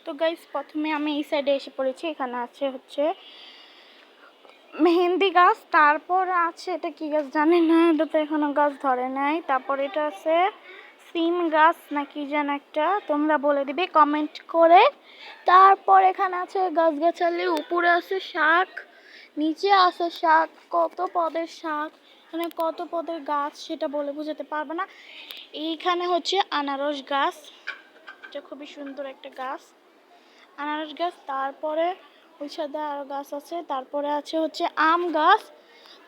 তো গাইস প্রথমে আমি এই সাইডে এসে পড়েছি। এখানে আছে হচ্ছে মেহেন্দি গাছ, তারপর আছে এটা কি গাছ জানি না, এটা তো এখনো গাছ ধরে নাই। তারপর এটা আছে সিম গাছ না কি যেন একটা, তোমরা বলে দিবে কমেন্ট করে। তারপর এখানে আছে গাছগাছালি, উপরে আছে শাক, নিচে আছে শাক, কত পদের শাক, মানে কত পদের গাছ সেটা বলে বোঝাতে পারবো না। এইখানে হচ্ছে আনারস গাছ, এটা খুবই সুন্দর একটা গাছ, আনারস গাছ। তারপরে ওই সাথে আরো গাছ আছে, তারপরে আছে হচ্ছে আম গাছ,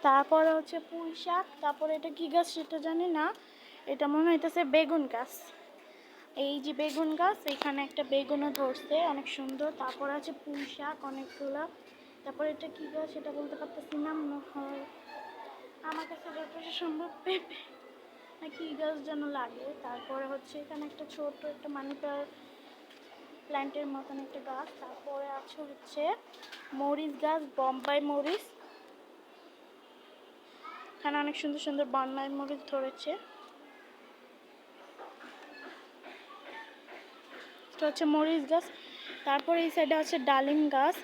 তারপরে হচ্ছে পুঁই শাক, তারপরে এটা কি গাছ সেটা জানি না, এটা মনে হইতেছে বেগুন গাছ। এই যে বেগুন গাছ, এখানে একটা বেগুনও ধরছে অনেক সুন্দর। তারপরে আছে পুঁই শাক অনেকগুলো। তারপরে এটা কি গাছ সেটা বলতে পারতেছি না, মনে হয় আমার কাছে যতটা সম্ভব পেঁপে না কি গাছ যেন লাগে। তারপরে হচ্ছে এখানে একটা ছোট একটা মানি প্ল্যান্টের মতন একটা গাছ। তারপরে আছে হচ্ছে মরিচ গাছ, বোম্বাই মরিচ, এখানে অনেক সুন্দর সুন্দর বোম্বাই মরিচ ধরেছে। এটা হচ্ছে মরিচ গাছ। তারপরে এই সাইডে আছে ডালিম গাছ,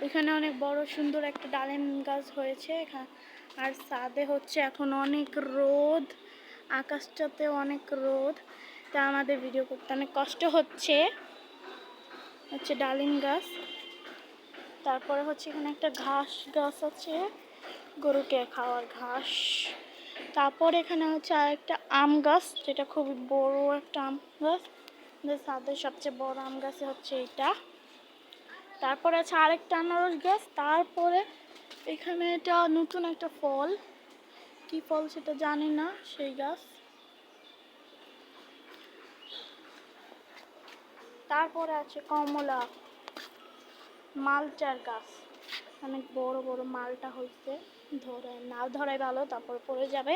এখানে অনেক বড় সুন্দর একটা ডালিম গাছ হয়েছে এখানে। আর ছাদে হচ্ছে এখন অনেক রোদ, আকাশটাতে অনেক রোদ, তা আমাদের ভিডিও করতে অনেক কষ্ট হচ্ছে ডালিম গাছ। তারপরে হচ্ছে এখানে একটা ঘাস গাছ আছে, গরুকে খাওয়ার ঘাস। তারপর এখানে হচ্ছে আরেকটা আম গাছ, যেটা খুবই বড় একটা আম গাছ, ছাদের সবচেয়ে বড় আম গাছ হচ্ছে এইটা। তারপরে আছে আরেকটা আনারস গাছ। তারপরে এখানে এটা নতুন একটা ফল, কি ফল সেটা জানি না, সেই গাছ। তারপরে আছে কমলা, মালটার গাছ, অনেক বড় বড় মালটা হয়েছে, ধরে না ধরাই ভালো, তারপর পড়ে যাবে।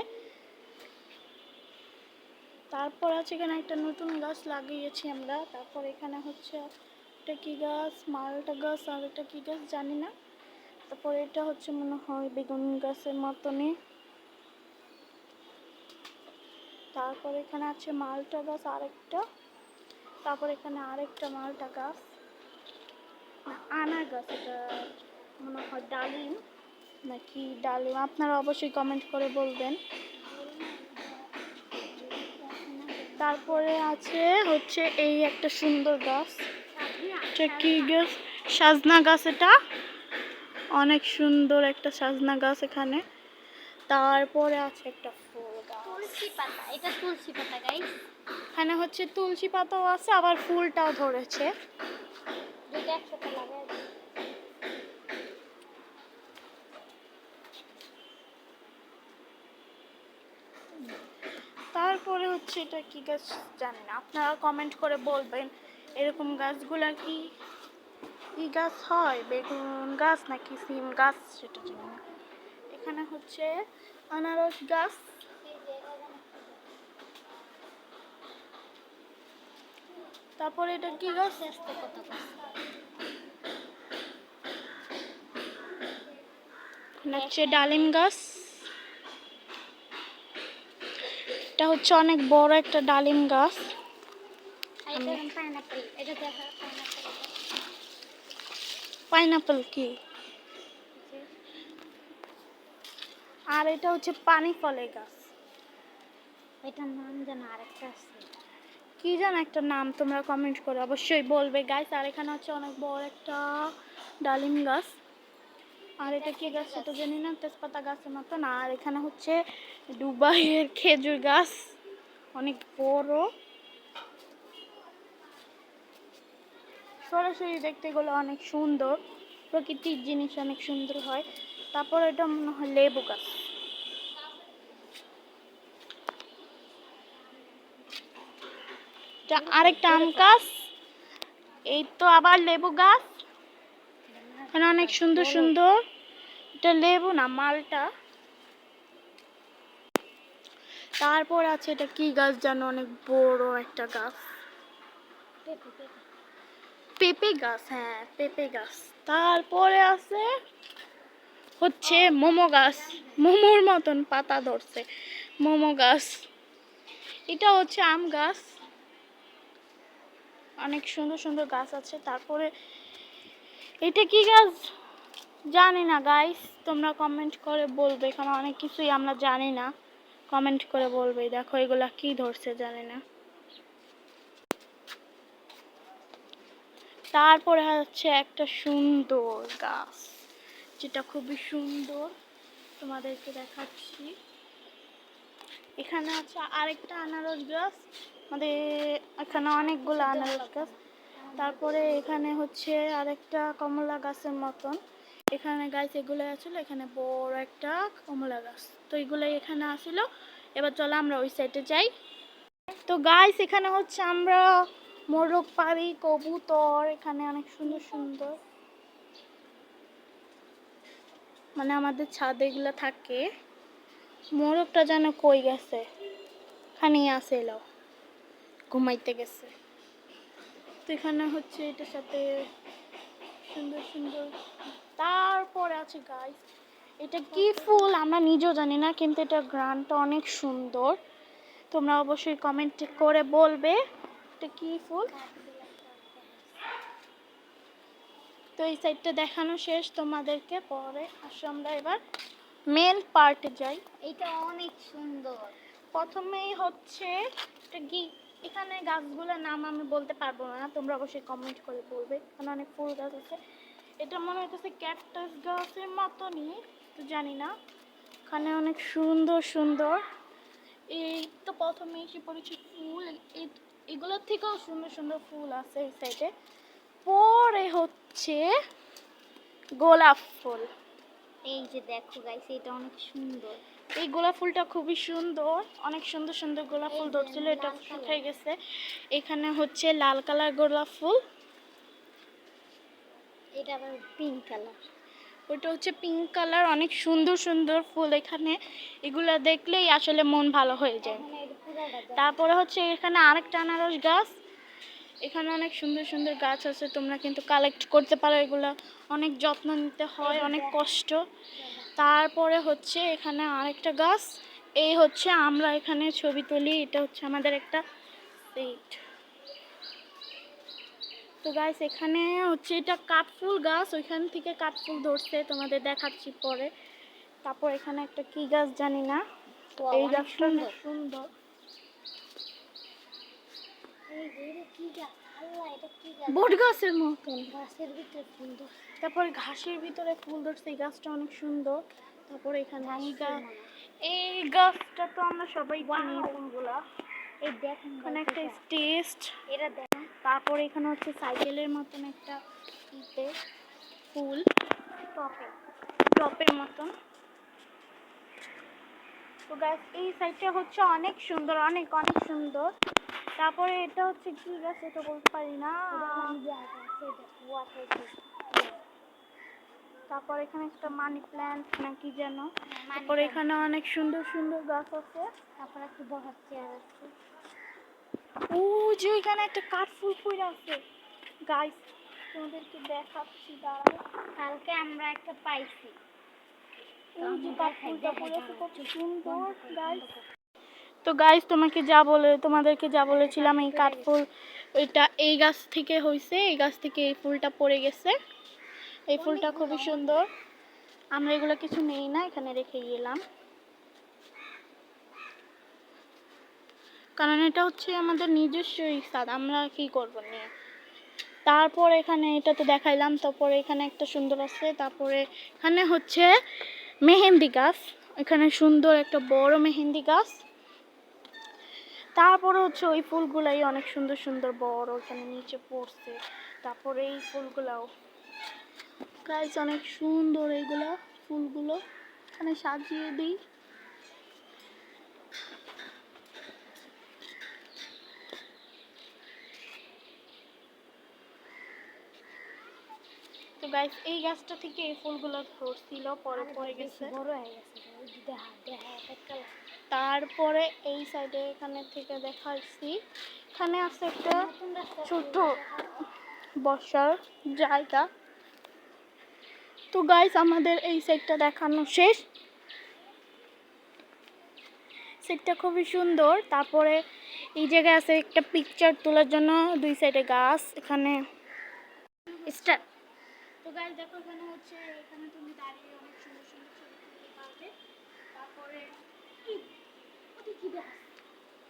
তারপর আছে এখানে একটা নতুন গাছ লাগিয়েছি আমরা। তারপর এখানে হচ্ছে এটা কি গাছ, মালটা গাছ, আর এটা কি গাছ জানি না। তারপর এটা হচ্ছে মনে হয় বেগুন গাছের মতনই। তারপর এখানে আছে মালটা গাছ আরেকটা। তারপর এখানে আরেকটা মালটা গাছ, আনার গাছ, এটা মনে হয় ডালিম নাকি ডালিম, আপনারা অবশ্যই কমেন্ট করে বলবেন। তারপরে আছে হচ্ছে এই একটা সুন্দর গাছ, এটা কি গাছ, সাজনা গাছ, এটা অনেক সুন্দর একটা সাজনা গাছ এখানে। তারপরে আছে একটা ফুল গাছ, তুলসী পাতা, এটা তুলসী পাতা গাইস, এখানে হচ্ছে তুলসী পাতাও আছে, আবার ফুলটাও ধরেছে, দুইটা একসাথে লাগাই। তারপরে হচ্ছে এটা কি গাছ জানি না, আপনারা কমেন্ট করে বলবেন এরকম গাছগুলা কি কি গাছ হয়, বেগুন গাছ নাকি সিম গাছ সেটা জানি না। এখানে হচ্ছে আনারস গাছ, তারপরে এটা কি গাছ, হচ্ছে ডালিম গাছ, এটা হচ্ছে অনেক বড় একটা ডালিম গাছ। পাইনাপল কি, আর এটা হচ্ছে পানি ফলের গাছ, এটার নাম যেন আরেকটা আছে, কি যেন একটা নাম, তোমরা কমেন্ট করে অবশ্যই বলবে গাইস। আর এখানে হচ্ছে অনেক বড় একটা ডালিম গাছ, আর এটা কি গাছ সেটা জানি না, তেজপাতা গাছের মতো না। আর এখানে হচ্ছে দুবাইয়ের খেজুর গাছ, অনেক বড়, সরাসরি দেখতে গেলে অনেক সুন্দর, প্রকৃতির জিনিস অনেক সুন্দর হয়। তারপর এটা মনে হয় লেবু গাছ, আরেকটা আম গাছ, এই তো আবার লেবু গাছ, মানে অনেক সুন্দর সুন্দর, এটা লেবু না মালটা। তারপর আছে এটা কি গাছ জানো, অনেক বড় একটা গাছ, পেঁপে গাছ, হ্যাঁ পেঁপে গাছ। তারপরে আছে হচ্ছে মোমো গাছ, মোমোর মতন পাতা ধরছে, মোমো গাছ। এটা হচ্ছে আম গাছ, অনেক সুন্দর সুন্দর গাছ আছে। তারপরে এটা কি গাছ জানি না গাইস, তোমরা কমেন্ট করে বলবে, এখানে অনেক কিছুই আমরা জানি না, কমেন্ট করে বলবে। দেখো এগুলা কি ধরছে জানি না। তারপরে হচ্ছে একটা সুন্দর গাছ, যেটা খুবই সুন্দর, তোমাদেরকে দেখাচ্ছি। এখানে আছে আরেকটা আনারস গাছ, আমাদের এখানে অনেকগুলো আনারস গাছ। তারপরে এখানে হচ্ছে আরেকটা কমলা গাছের মতন, এখানে গাছ এগুলো আসলে এখানে বড় একটা কমলা গাছ। তো এগুলো এখানে আসিল। এবার চলো আমরা ওই সাইডে যাই। তো গাইস এখানে হচ্ছে আমরা মোরগ পাড়ি, কবুতর, এখানে অনেক সুন্দর সুন্দর, মানে আমাদের ছাদে এগুলো থাকে। মোরগটা যেন কই গেছে, খানি আসে এলো, ঘুমাইতে গেছে। তো এখানে হচ্ছে এটার সাথে সুন্দর সুন্দর। তারপরে আছে গাইস, এটা কি ফুল আমরা নিজেও জানি না, কিন্তু এটা গ্রানটা অনেক সুন্দর। তোমরা অবশ্যই কমেন্ট করে বলবে এটা কি ফুল। তো এই সাইডটা দেখানো শেষ তোমাদেরকে, পরে আসো আমরা এবার মেন পার্টে যাই। এটা অনেক সুন্দর। প্রথমেই হচ্ছে এটা কি, এখানে গাছগুলোর নাম আমি বলতে পারবো না, তোমরা অবশ্যই কমেন্ট করে বলবে। এখানে অনেক ফুল গাছ আছে, এটা মনে হইতেছে ক্যাকটাস গাছের মতনই, তো জানি না। এখানে অনেক সুন্দর সুন্দর, এই তো প্রথমে এসে পড়েছে ফুল, এগুলোর থেকেও সুন্দর সুন্দর ফুল আছে এই সাইডে। পরে হচ্ছে গোলাপ ফুল, এই যে দেখো গাইস, এটা অনেক সুন্দর। এই গোলাপ ফুলটা খুবই সুন্দর, অনেক সুন্দর সুন্দর গোলাপ ফুল ধরছিল, এটা শুকিয়ে গেছে। এখানে হচ্ছে লাল কালার গোলাপ ফুল, এটা আবার পিঙ্ক কালার, ওইটা হচ্ছে পিঙ্ক কালার। অনেক সুন্দর সুন্দর ফুল এখানে, এগুলা দেখলেই আসলে মন ভালো হয়ে যায়। তারপরে হচ্ছে এখানে আরেকটা আনারস গাছ, এখানে অনেক সুন্দর সুন্দর গাছ আছে, তোমরা কিন্তু কালেক্ট করতে পারো। এগুলা অনেক যত্ন নিতে হয়, অনেক কষ্ট। তারপরে হচ্ছে এখানে আরেকটা গাছ, এই হচ্ছে আমরা এখানে ছবি তুলি, এটা হচ্ছে আমাদের একটা সিট। তো গাছ এখানে হচ্ছে এটা কাঠফুল গাছ, ওইখান থেকে কাঠফুল ধরছে, তোমাদের দেখাচ্ছি পরে। তারপর এখানে একটা কি গাছ জানি না, এই গাছটা অনেক সুন্দর। বট গাছের মতন, গাছের ভিতরে সুন্দর। তারপরে ঘাসের ভিতরে ফুল ধরছে, এই গাছটা অনেক সুন্দর। তারপরে এখানে এই গাছটা তো আমরা সবাই চিনি ফুলগুলা। এই দেখুন এখানে একটা টেস্ট, এটা দেখুন। তারপরে এখানে হচ্ছে সাইকেলের মতন একটা ইতে ফুল, টপের মতন। তো গাছ এই সাইডটা হচ্ছে অনেক সুন্দর, অনেক অনেক সুন্দর। তারপরে এটা হচ্ছে কি গাছ এটা বলতে পারি না। তারপর এখানে একটা মানি প্ল্যান্ট নাকি যেন। তারপরে এখানে অনেক সুন্দর সুন্দর গাছ আছে। তারপর একটা বসার চেয়ার আছে। ও যে ওইখানে একটা কাঠফুল পড়ে আছে গাইস, তোমাদেরকে দেখাচ্ছি দাঁড়াও। কালকে আমরা একটা পাইছি, ওই যে কাঠফুলটা পড়ে আছে, কত সুন্দর গাইস। তো গাইস তোমাদেরকে যা বলেছিলাম, এই কাঠফুল ওইটা এই গাছ থেকে হয়েছে, এই গাছ থেকে এই ফুলটা পড়ে গেছে। এই ফুলটা খুবই সুন্দর, আমরা এগুলো কিছু নেই না, এখানে রেখে গেলাম, কারণ এটা হচ্ছে আমাদের নিজস্ব স্বাদ, আমরা কি করবো নিয়ে। তারপর এখানে এটা তো দেখাইলাম। তারপরে এখানে একটা সুন্দর আছে। তারপরে এখানে হচ্ছে মেহেন্দি গাছ, এখানে সুন্দর একটা বড় মেহেন্দি গাছ। তারপরে হচ্ছে ওই ফুলগুলাই অনেক সুন্দর সুন্দর বড় এখানে নিচে পড়ছে। তারপরে এই ফুলগুলাও গাইস অনেক সুন্দর, এইগুলা ফুলগুলো এখানে সাজিয়ে দিই। তো গাইস এই গাছটা থেকে এই ফুলগুলো ধরছিল, পরে পড়ে গেছে, বড় হয়ে গেছে। তারপরে এই সাইডে এখানে থেকে দেখাচ্ছি, এখানে আছে একটা ছোট বসার জায়গা। তো গাইস আমাদের এই সাইডটা দেখানো শেষ, সেটটা খুবই সুন্দর। তারপরে এই জায়গায় আছে একটা পিকচার তোলার জন্য, দুই সাইডে গাছ। এখানে স্টার্ট। তো গাইস দেখো এখানে হচ্ছে, এখানে তুমি দাঁড়িয়ে অনেক সুন্দর সুন্দর ছবি তুলতে পারবে। তারপরে ওটা কি দেখ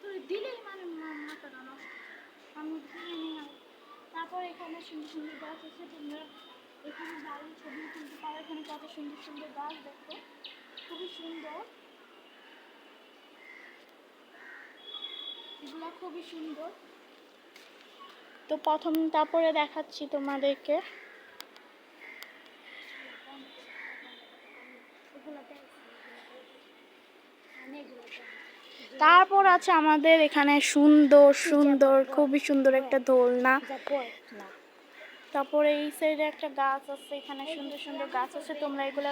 তুই দিলেই মানে মাথাটা নষ্ট, আমি দিয়ে নিই। তারপর এখানে সুন্দর সুন্দর গাছ আছে, তোমরা এখানে দাঁড়িয়ে ছবি তুলতে পারো। এখানে কত সুন্দর সুন্দর গাছ দেখো, খুবই সুন্দর, এগুলো খুবই সুন্দর। তো তারপরে দেখাচ্ছি তোমাদেরকে। তারপর আছে আমাদের এখানে সুন্দর সুন্দর, খুবই সুন্দর একটা দোলনা। তারপরে এই সাইডে একটা গাছ আছে, এখানে সুন্দর সুন্দর গাছ আছে, তোমরা এগুলো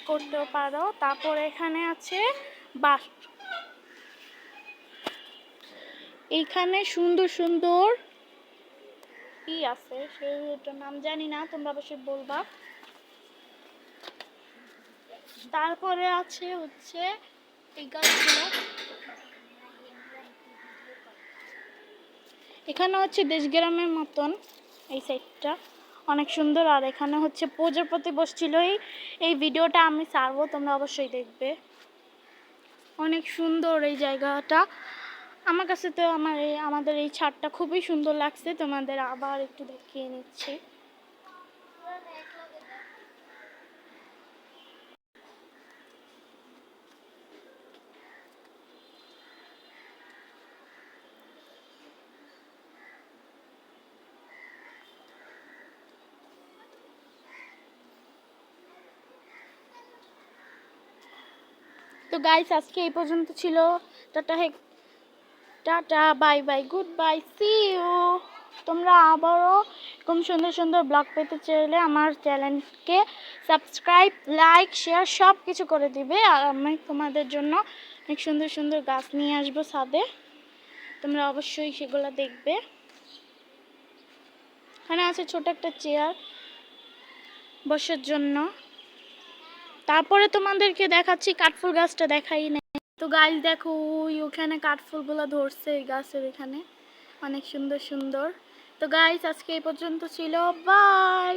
করতেও পারো। তারপরে এখানে আছে বাস, এইখানে সুন্দর সুন্দর কি আছে সেটার নাম জানি না, তোমরা অবশ্যই বলবা। তারপরে আছে হচ্ছে এই গাছগুলো, এখানে হচ্ছে দেশগ্রামের মতন এই সাইডটা অনেক সুন্দর। আর এখানে হচ্ছে প্রজাপতি বসছিল, এই ভিডিওটা আমি ছাড়বো, তোমরা অবশ্যই দেখবে। অনেক সুন্দর এই জায়গাটা, আমার কাছে তো আমাদের এই ছাদটা খুবই সুন্দর লাগছে। তোমাদের আবার একটু দেখিয়ে নিচ্ছি। তো গাইস আজকে এই পর্যন্ত ছিল। Tata, tata, bye bye, good bye, see you. তোমরা আবারও এরকম সুন্দর সুন্দর ব্লগ পেতে চাইলে আমার চ্যানেলকে সাবস্ক্রাইব, লাইক, শেয়ার সব কিছু করে দিবে। আর আমি তোমাদের জন্য অনেক সুন্দর সুন্দর গাছ নিয়ে আসবো ছাদে, তোমরা অবশ্যই সেগুলো দেখবে। এখানে আছে ছোট একটা চেয়ার বসার জন্য। তারপরে তোমাদেরকে দেখাচ্ছি কাঠফুল গাছটা, দেখাই না। তো গাছ দেখো ওখানে কাঠফুলগুলো ধরছে এই গাছের এখানে, অনেক সুন্দর সুন্দর। তো গাইস আজকে এই পর্যন্ত ছিল, বাই।